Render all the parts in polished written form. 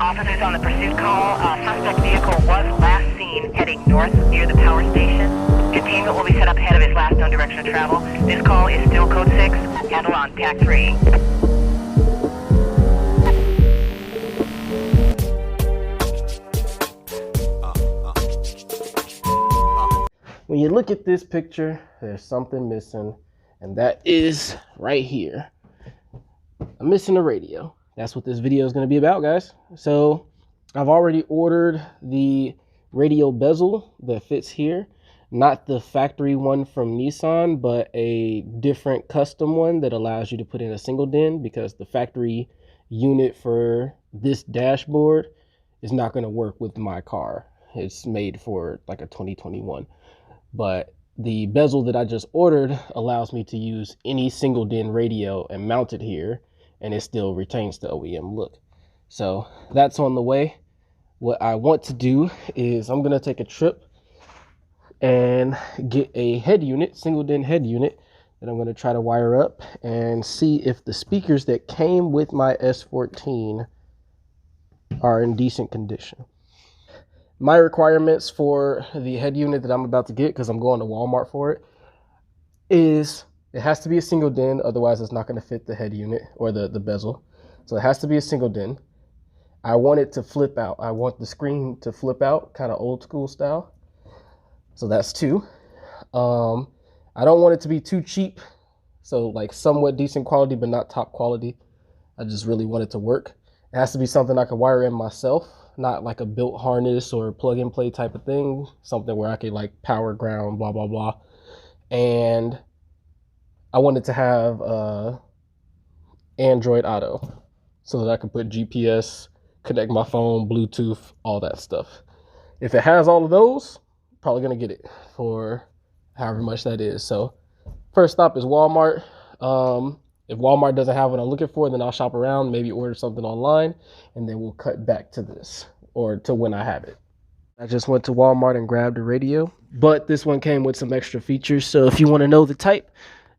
Officers on the pursuit call. Suspect vehicle was last seen heading north near the power station. Containment will be set up ahead of his last known direction of travel. This call is still code 6. Handle on TAC 3. When you look at this picture, there's something missing, and that is right here. I'm missing a radio. That's what this video is going to be about, guys. So I've already ordered the radio bezel that fits here, not the factory one from Nissan, but a different custom one that allows you to put in a single DIN, because the factory unit for this dashboard is not going to work with my car. It's made for like a 2021. But the bezel that I just ordered allows me to use any single DIN radio and mount it here, and it still retains the OEM look. So that's on the way. What I want to do is I'm going to take a trip and get a head unit, single DIN head unit, that I'm going to try to wire up and see if the speakers that came with my S14 are in decent condition. My requirements for the head unit that I'm about to get, because I'm going to Walmart for it, is it has to be a single DIN, otherwise it's not going to fit the head unit or the bezel. So it has to be a single DIN. I want it to flip out. I want the screen to flip out, kind of old school style. So that's 2. I don't want it to be too cheap, so like somewhat decent quality but not top quality. I just really want it to work. It has to be something I can wire in myself, not like a built harness or plug and play type of thing, something where I could like power ground, blah, blah, blah. And I wanted to have Android Auto so that I can put GPS, connect my phone, Bluetooth, all that stuff. If it has all of those, probably gonna get it for however much that is. So first stop is Walmart. If Walmart doesn't have what I'm looking for, then I'll shop around, maybe order something online, and then we'll cut back to this, or to when I have it. I just went to Walmart and grabbed a radio, but this one came with some extra features. So if you want to know the type,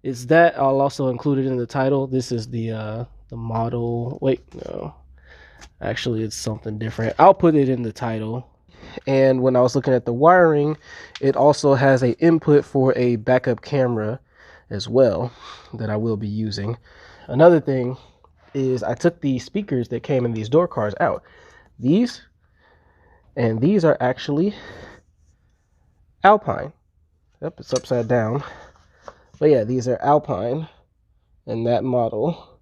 it's that. I'll also include it in the title. This is the model. Wait, no. Actually, it's something different. I'll put it in the title. And when I was looking at the wiring, it also has an input for a backup camera as well that I will be using. Another thing is I took the speakers that came in these door cards out. These are actually Alpine. Yep, it's upside down. But yeah, these are Alpine in that model.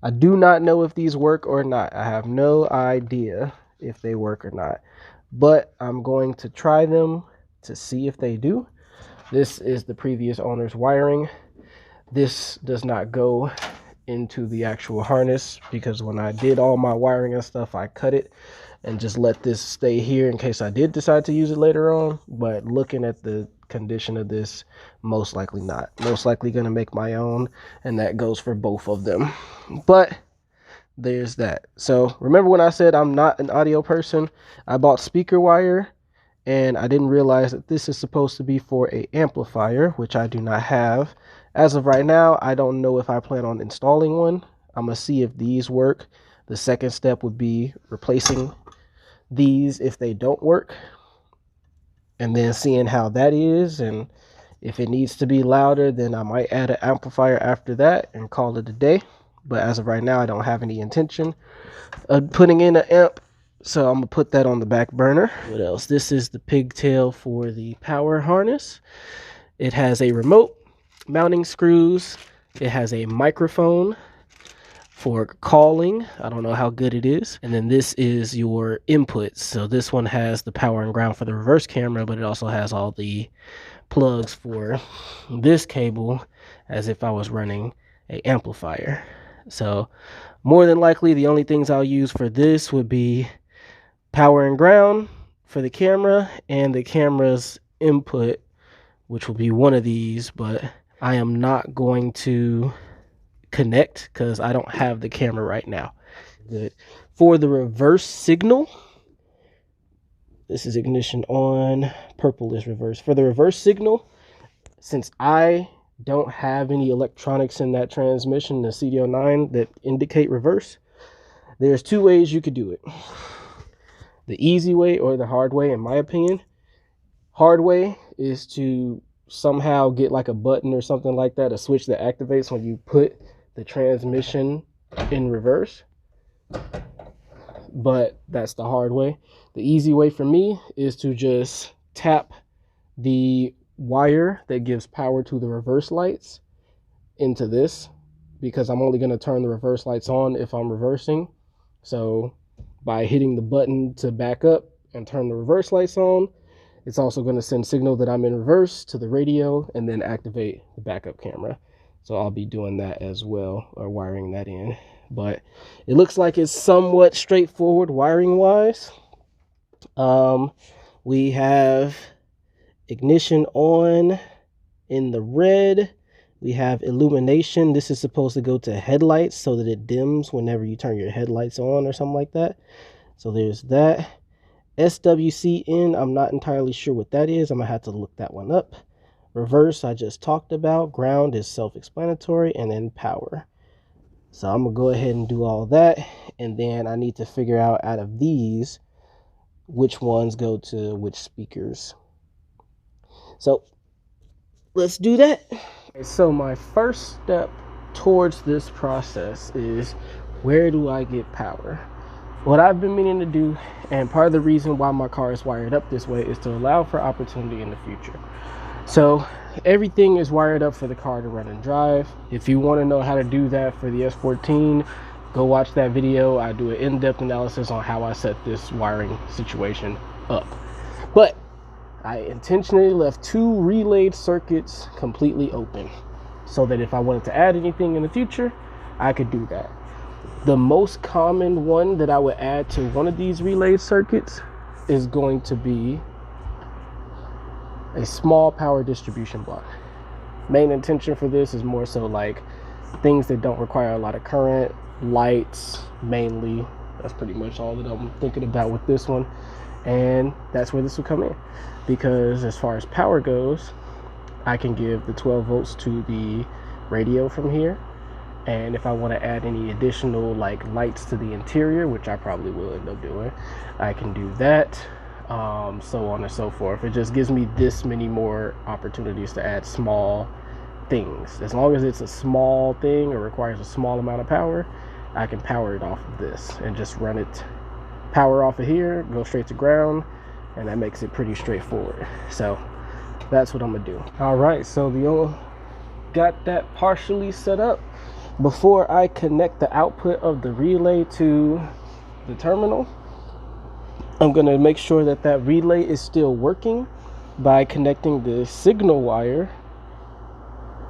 I do not know if these work or not. I have no idea if they work or not. But I'm going to try them to see if they do. This is the previous owner's wiring. This does not go into the actual harness, because when I did all my wiring and stuff, I cut it and just let this stay here in case I did decide to use it later on. But looking at the condition of this, most likely not. Most likely going to make my own, and that goes for both of them. But there's that. So remember when I said I'm not an audio person? I bought speaker wire, and I didn't realize that this is supposed to be for an amplifier, which I do not have. As of right now, I don't know if I plan on installing one. I'm going to see if these work. The second step would be replacing these if they don't work, and then seeing how that is, and if it needs to be louder, then I might add an amplifier after that and call it a day. But as of right now, I don't have any intention of putting in an amp, so I'm going to put that on the back burner. What else? This is the pigtail for the power harness. It has a remote, mounting screws. It has a microphone for calling. I don't know how good it is. And then this is your inputs. So this one has the power and ground for the reverse camera, but it also has all the plugs for this cable, as if I was running an amplifier. So more than likely, the only things I'll use for this would be power and ground for the camera, and the camera's input, which will be one of these, but I am not going to connect because I don't have the camera right now. Good. For the reverse signal, this is ignition on, purple is reverse. For the reverse signal, since I don't have any electronics in that transmission, the CD09, that indicate reverse, there's 2 ways you could do it. the easy way or the hard way, in my opinion. Hard way is to somehow get like a button or something like that, a switch that activates when you put the transmission in reverse. But that's the hard way. The easy way for me is to just tap the wire that gives power to the reverse lights into this, because I'm only going to turn the reverse lights on if I'm reversing. So by hitting the button to back up and turn the reverse lights on, it's also going to send signal that I'm in reverse to the radio and then activate the backup camera. So I'll be doing that as well, or wiring that in. But it looks like it's somewhat straightforward wiring wise. We have ignition on in the red. We have illumination. This is supposed to go to headlights so that it dims whenever you turn your headlights on or something like that. So there's that. SWCN, I'm not entirely sure what that is. I'm gonna have to look that one up. Reverse, I just talked about. Ground is self-explanatory, and then power. So I'm gonna go ahead and do all that, and then I need to figure out of these which ones go to which speakers. So let's do that. So my first step towards this process is, where do I get power? What I've been meaning to do, and part of the reason why my car is wired up this way, is to allow for opportunity in the future. So everything is wired up for the car to run and drive. If you want to know how to do that for the S14, go watch that video. I do an in-depth analysis on how I set this wiring situation up. But I intentionally left 2 relayed circuits completely open so that if I wanted to add anything in the future, I could do that. The most common one that I would add to one of these relayed circuits is going to be a small power distribution block. Main intention for this is more so like things that don't require a lot of current, lights mainly. That's pretty much all that I'm thinking about with this one. And that's where this will come in, because as far as power goes, I can give the 12 volts to the radio from here. And if I want to add any additional like lights to the interior, which I probably will end up doing, I can do that, so on and so forth. It just gives me this many more opportunities to add small things. As long as it's a small thing or requires a small amount of power, I can power it off of this and just run it, power off of here, go straight to ground, and that makes it pretty straightforward. So that's what I'm gonna do. All right, so got that partially set up. Before I connect the output of the relay to the terminal, I'm going to make sure that that relay is still working by connecting the signal wire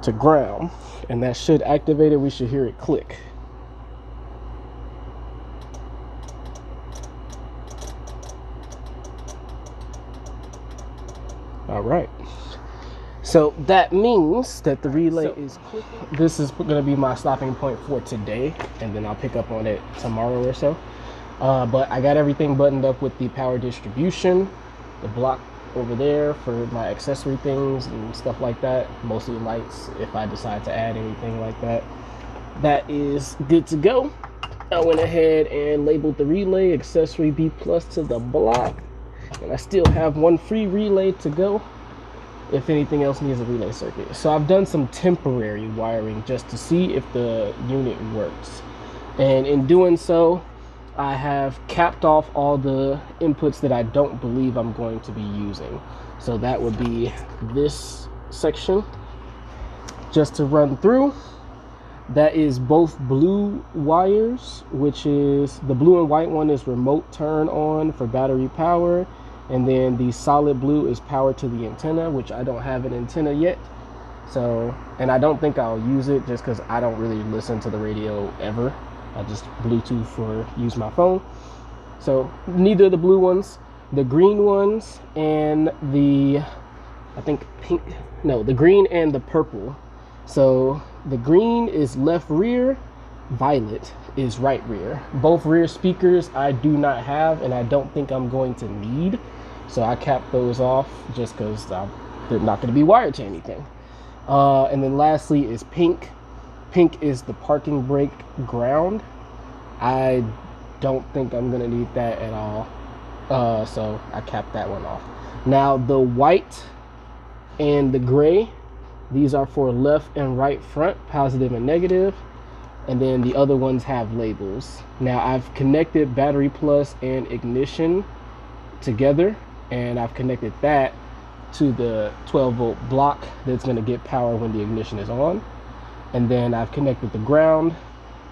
to ground, and that should activate it. We should hear it click. All right. So that means that the relay is clicking. This is going to be my stopping point for today, and then I'll pick up on it tomorrow or so. But I got everything buttoned up with the power distribution, the block over there for my accessory things and stuff like that, mostly lights if I decide to add anything like that. That is good to go. I went ahead and labeled the relay accessory B+ to the block, and I still have 1 free relay to go if anything else needs a relay circuit. So I've done some temporary wiring just to see if the unit works, and in doing so I have capped off all the inputs that I don't believe I'm going to be using. So that would be this section just to run through. That is both blue wires, which is the blue and white one is remote turn on for battery power, and then the solid blue is power to the antenna, which I don't have an antenna yet. So, and I don't think I'll use it just because I don't really listen to the radio ever. I just Bluetooth or use my phone. So neither of the blue ones. The green ones and the, I think pink, no, the green and the purple. So the green is left rear, violet is right rear. Both rear speakers I do not have, and I don't think I'm going to need. So I capped those off just because they're not going to be wired to anything. And then lastly is pink. Pink is the parking brake ground. I don't think I'm going to need that at all. So I capped that one off. Now the white and the gray, these are for left and right front, positive and negative, and then the other ones have labels. Now I've connected battery plus and ignition together, and I've connected that to the 12-volt block that's going to get power when the ignition is on, and then I've connected the ground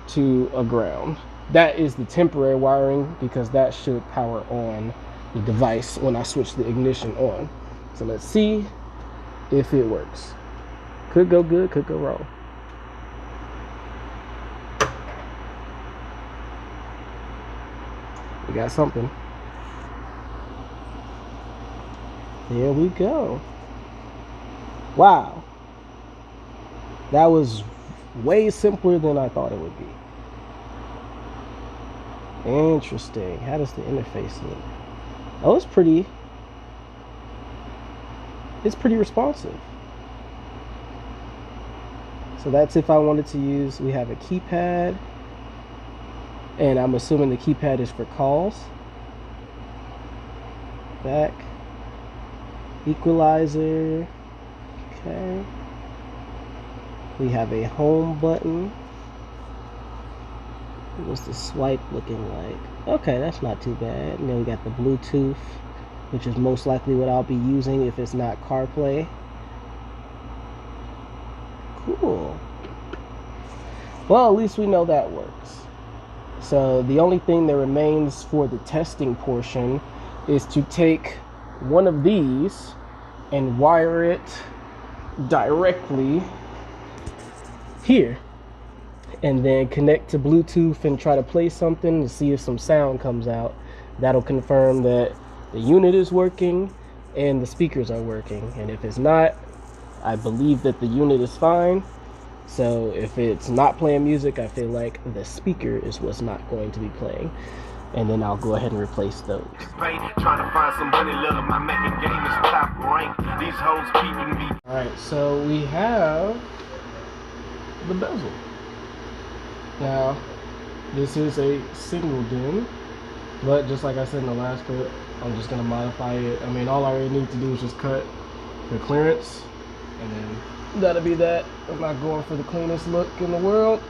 to a ground. That is the temporary wiring because that should power on the device when I switch the ignition on. So let's see if it works. Could go good, could go wrong. We got something. There we go. Wow. That was way simpler than I thought it would be. Interesting. How does the interface look? Oh, it's pretty responsive. So that's if I wanted to use, we have a keypad, and I'm assuming the keypad is for calls. Back. Equalizer. Okay. We have a home button. What's the swipe looking like? Okay, that's not too bad. And then we got the Bluetooth, which is most likely what I'll be using if it's not CarPlay. Cool. Well, at least we know that works. So the only thing that remains for the testing portion is to take one of these and wire it directly here, and then connect to Bluetooth and try to play something to see if some sound comes out. That'll confirm that the unit is working and the speakers are working. And if it's not, I believe that the unit is fine. So if it's not playing music, I feel like the speaker is what's not going to be playing. And then I'll go ahead and replace those. Alright, so we have the bezel. Now, this is a single DIN, but just like I said in the last clip, I'm just going to modify it. I mean, all I really need to do is just cut the clearance, and then that'll be that. I'm not going for the cleanest look in the world.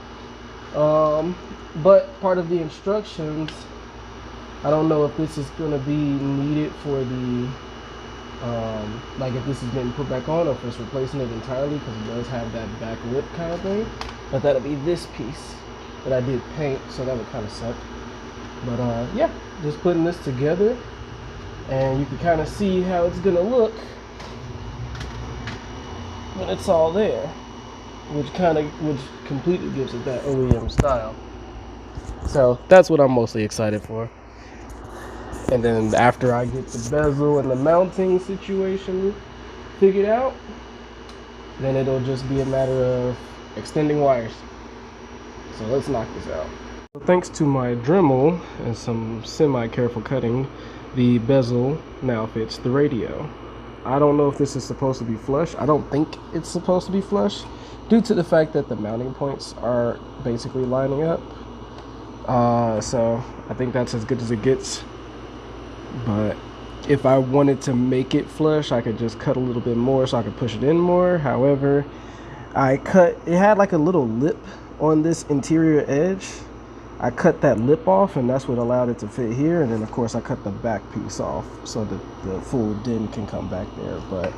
But part of the instructions, I don't know if this is going to be needed for the, like if this is getting put back on or if it's replacing it entirely, because it does have that back lip kind of thing. But that'll be this piece that I did paint, so that would kind of suck. But yeah, just putting this together, and you can kind of see how it's going to look when it's all there, which completely gives it that OEM style. So that's what I'm mostly excited for. And then after I get the bezel and the mounting situation figured out, then it'll just be a matter of extending wires. So let's knock this out. Thanks to my Dremel and some semi-careful cutting, the bezel now fits the radio. I don't know if this is supposed to be flush. I don't think it's supposed to be flush, due to the fact that the mounting points are basically lining up. So I think that's as good as it gets. But if I wanted to make it flush, I could just cut a little bit more so I could push it in more. However, it had like a little lip on this interior edge. I cut that lip off, and that's what allowed it to fit here. And then of course I cut the back piece off so that the full DIN can come back there. But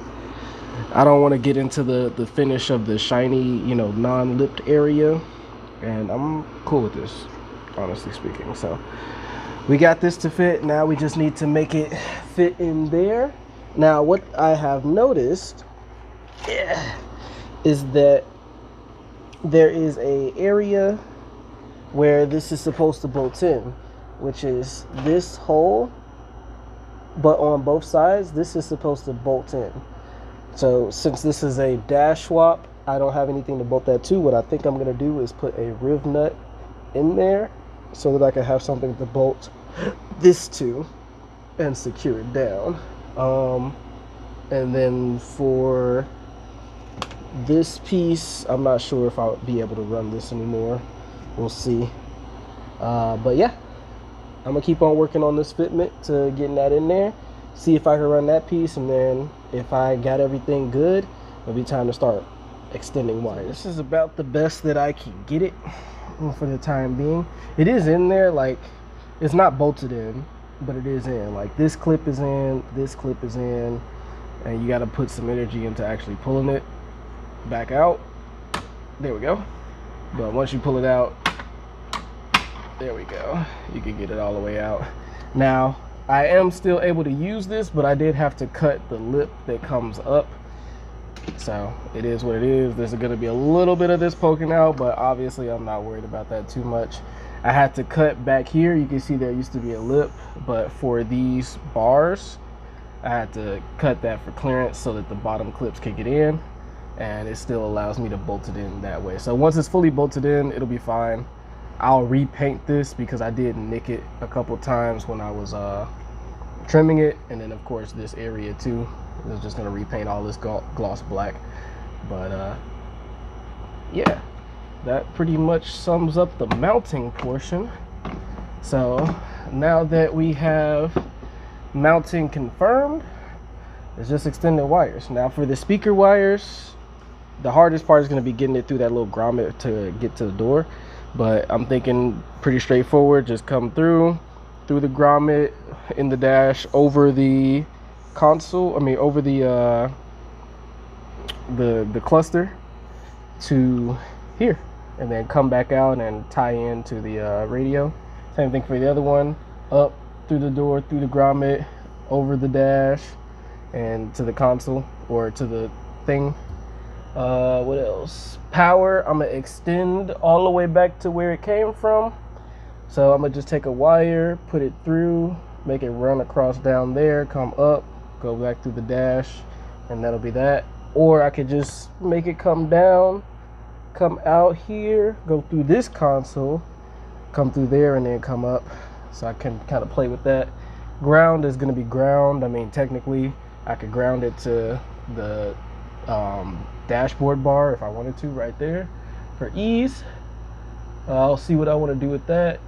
I don't want to get into the finish of the shiny, you know, non-lipped area, and I'm cool with this, honestly speaking. So we got this to fit. Now we just need to make it fit in there. Now what I have noticed is that there is a area where this is supposed to bolt in, which is this hole, but on both sides this is supposed to bolt in. So since this is a dash swap, I don't have anything to bolt that to. What I think I'm going to do is put a riv nut in there so that I can have something to bolt this to and secure it down. And then for this piece, I'm not sure if I'll be able to run this anymore. We'll see. But yeah, I'm gonna keep on working on this fitment to getting that in there, see if I can run that piece, and then if I got everything good, it'll be time to start extending wires. This is about the best that I can get it for the time being. It is in there, like it's not bolted in, but it is in. Like this clip is in, this clip is in, and you got to put some energy into actually pulling it back out. There we go. But once you pull it out, there we go, you can get it all the way out. Now I am still able to use this, but I did have to cut the lip that comes up, so it is what it is. There's going to be a little bit of this poking out, but obviously I'm not worried about that too much. I had to cut back here. You can see there used to be a lip, but for these bars I had to cut that for clearance so that the bottom clips can get in, and it still allows me to bolt it in that way. So once it's fully bolted in, it'll be fine. I'll repaint this because I did nick it a couple times when I was trimming it, and then of course this area too. I was just gonna repaint all this gloss black, but yeah, that pretty much sums up the mounting portion. So now that we have mounting confirmed, it's just extending wires. Now for the speaker wires, the hardest part is going to be getting it through that little grommet to get to the door, but I'm thinking pretty straightforward. Just come through the grommet in the dash, over the console, over the cluster to here, and then come back out and tie into the radio. Same thing for the other one, up through the door, through the grommet, over the dash, and to the console, or to the thing. What else? Power, I'm gonna extend all the way back to where it came from. So I'm gonna just take a wire, put it through, make it run across down there, come up, go back through the dash, and that'll be that. Or I could just make it come down, come out here, go through this console, come through there, and then come up. So I can kind of play with that. Ground is going to be ground. I mean, technically I could ground it to the dashboard bar if I wanted to, right there for ease. I'll see what I want to do with that,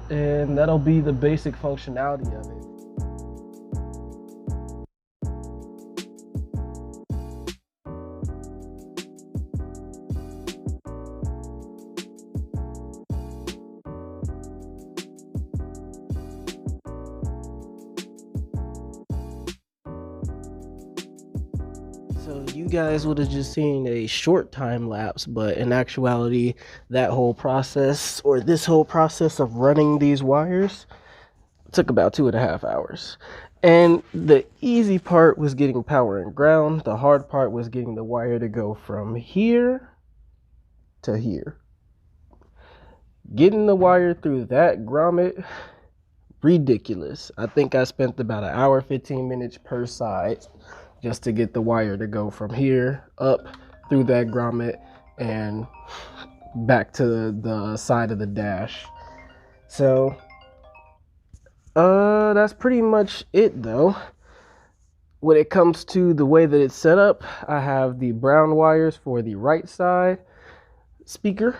and that'll be the basic functionality of it. So you guys would have just seen a short time lapse, but in actuality, that whole process, or this whole process of running these wires, took about 2.5 hours. And the easy part was getting power and ground. The hard part was getting the wire to go from here to here. Getting the wire through that grommet, ridiculous. I think I spent about 1 hour, 15 minutes per side just to get the wire to go from here up through that grommet and back to the side of the dash. So that's pretty much it though. When it comes to the way that it's set up, I have the brown wires for the right side speaker,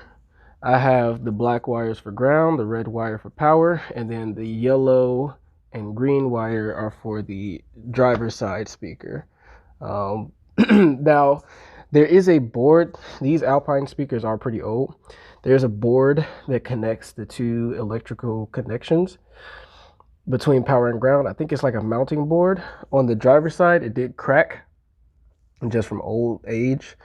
I have the black wires for ground, the red wire for power, and then the yellow and green wire are for the driver's side speaker. Now there is a board. These Alpine speakers are pretty old. There's a board that connects the two electrical connections between power and ground. I think it's like a mounting board. On the driver's side, it did crack just from old age,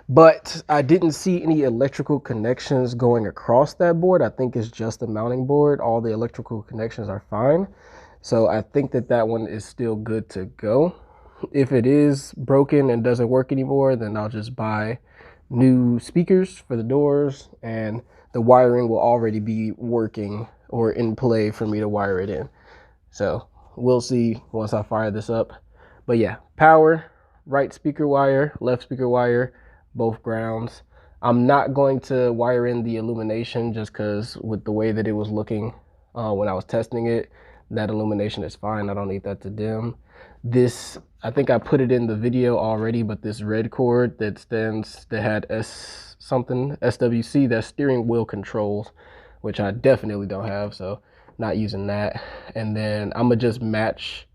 but I didn't see any electrical connections going across that board. I think it's just a mounting board. All the electrical connections are fine. So I think that that one is still good to go. If it is broken and doesn't work anymore, then I'll just buy new speakers for the doors, and the wiring will already be working or in play for me to wire it in. So we'll see once I fire this up. But yeah, power, right speaker wire, left speaker wire, both grounds. I'm not going to wire in the illumination just because with the way that it was looking when I was testing it, that illumination is fine. I don't need that to dim. This, I think I put it in the video already, but this red cord that had SWC, that's steering wheel controls, which I definitely don't have. So not using that. And then I'm gonna just match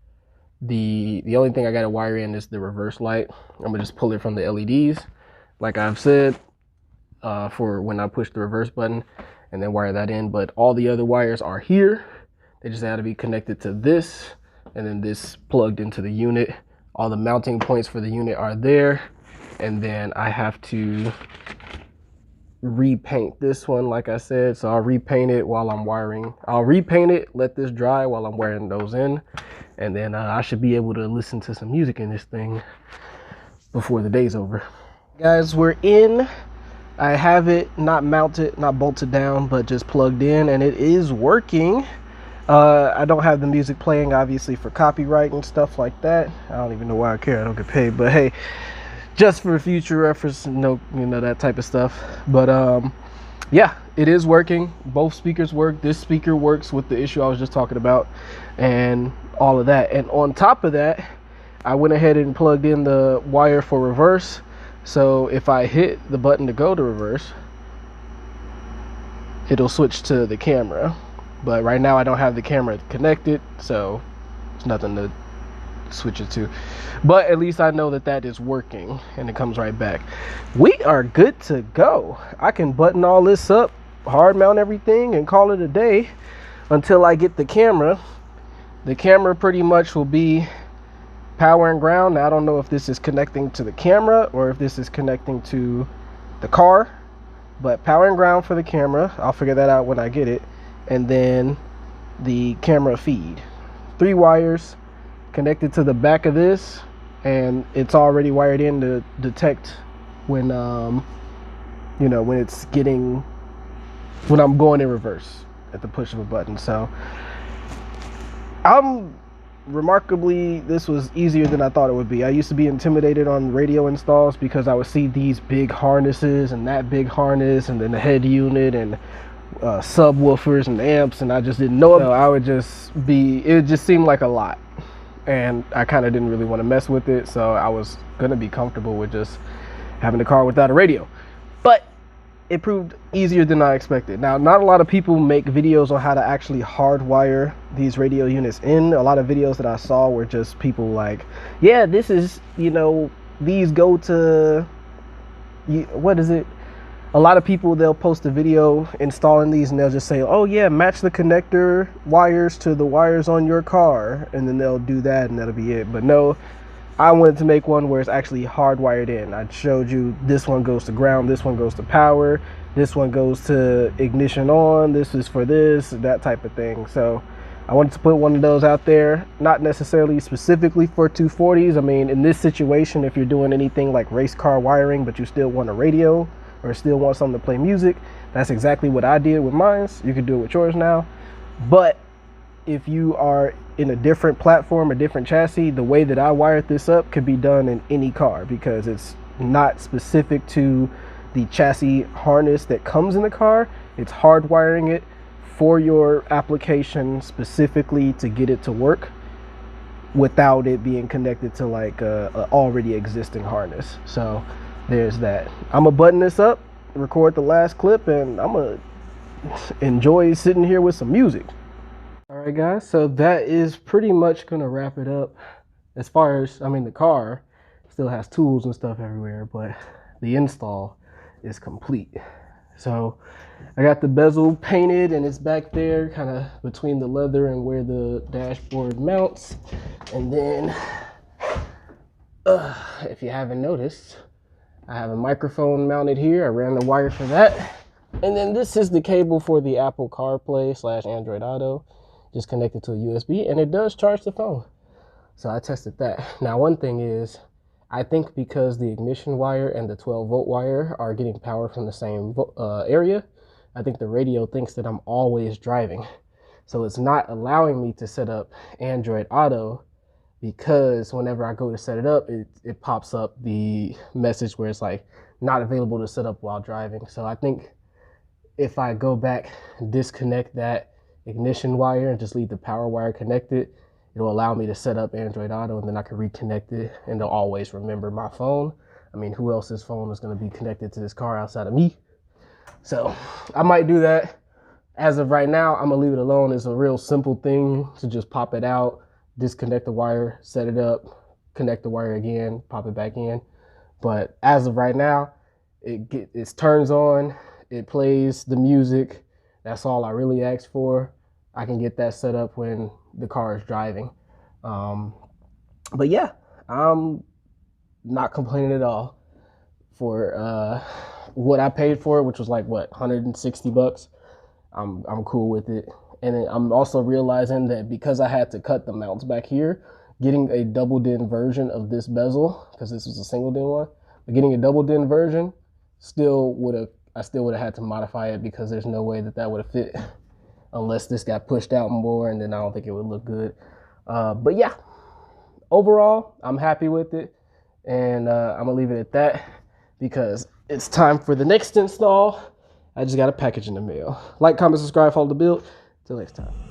the only thing I gotta wire in is the reverse light. I'm gonna just pull it from the LEDs, like I've said, for when I push the reverse button, and then wire that in. But all the other wires are here. They just have to be connected to this, and then this plugged into the unit. All the mounting points for the unit are there. And then I have to repaint this one, like I said. So I'll repaint it while I'm wiring. I'll repaint it, let this dry while I'm wiring those in. And then I should be able to listen to some music in this thing before the day's over. Guys, we're in. I have it not mounted, not bolted down, but just plugged in, and it is working. I don't have the music playing, obviously, for copyright and stuff like that. I don't even know why I care. I don't get paid, but hey, just for future reference, you know, that type of stuff. But yeah, it is working. Both speakers work. This speaker works with the issue I was just talking about, and all of that. And on top of that, I went ahead and plugged in the wire for reverse. So if I hit the button to go to reverse, it'll switch to the camera. But right now I don't have the camera connected, so there's nothing to switch it to. But at least I know that that is working, and it comes right back. We are good to go. I can button all this up, hard mount everything, and call it a day until I get the camera. The camera pretty much will be power and ground. Now, I don't know if this is connecting to the camera or if this is connecting to the car, but power and ground for the camera. I'll figure that out when I get it. And then the camera feed, 3 wires connected to the back of this, and it's already wired in to detect when you know, when I'm going in reverse at the push of a button. So remarkably, this was easier than I thought it would be. I used to be intimidated on radio installs because I would see these big harnesses and that big harness, and then the head unit and subwoofers and amps, and I just didn't know. So it just seemed like a lot, and I kind of didn't really want to mess with it. So I was gonna be comfortable with just having the car without a radio, but it proved easier than I expected. Now, not a lot of people make videos on how to actually hardwire these radio units in. A lot of videos that I saw were just people like, yeah, this is, you know, these go to, what is it? A lot of people, they'll post a video installing these, and they'll just say, oh yeah, match the connector wires to the wires on your car, and then they'll do that and that'll be it. But no, I wanted to make one where it's actually hardwired in. I showed you this one goes to ground, this one goes to power, this one goes to ignition on, this is for this, that type of thing. So I wanted to put one of those out there, not necessarily specifically for 240s. I mean, in this situation, if you're doing anything like race car wiring, but you still want a radio or still want something to play music, that's exactly what I did with mine. You can do it with yours now. But if you are in a different platform, a different chassis, the way that I wired this up could be done in any car, because it's not specific to the chassis harness that comes in the car. It's hardwiring it for your application specifically to get it to work without it being connected to like a already existing harness. So there's that. I'm gonna button this up, record the last clip, and I'm gonna enjoy sitting here with some music. All right, guys, so that is pretty much gonna wrap it up. As far as, I mean, the car still has tools and stuff everywhere, but the install is complete. So I got the bezel painted, and it's back there kind of between the leather and where the dashboard mounts. And then if you haven't noticed, I have a microphone mounted here. I ran the wire for that. And then this is the cable for the Apple CarPlay / Android Auto, just connected to a USB, and it does charge the phone. So I tested that. Now, one thing is, I think because the ignition wire and the 12-volt wire are getting power from the same area, I think the radio thinks that I'm always driving. So it's not allowing me to set up Android Auto, because whenever I go to set it up, it pops up the message where it's like not available to set up while driving. So I think if I go back, disconnect that ignition wire and just leave the power wire connected, it'll allow me to set up Android Auto, and then I can reconnect it, and it'll always remember my phone. I mean, who else's phone is going to be connected to this car outside of me? So I might do that. as of right now, I'm gonna leave it alone. It's a real simple thing to just pop it out, disconnect the wire, set it up, connect the wire again, pop it back in. But as of right now, it turns on, it plays the music. That's all I really asked for. I can get that set up when the car is driving. But yeah, I'm not complaining at all for what I paid for it, which was like what, $160. I'm cool with it. And then I'm also realizing that because I had to cut the mounts back here, getting a double din version of this bezel, because this was a single din one, but getting a double din version I still would have had to modify it, because there's no way that would have fit unless this got pushed out more, and then I don't think it would look good. But yeah, overall, I'm happy with it, and I'm gonna leave it at that because it's time for the next install. I just got a package in the mail. Like, comment, subscribe, follow the build. Till next time.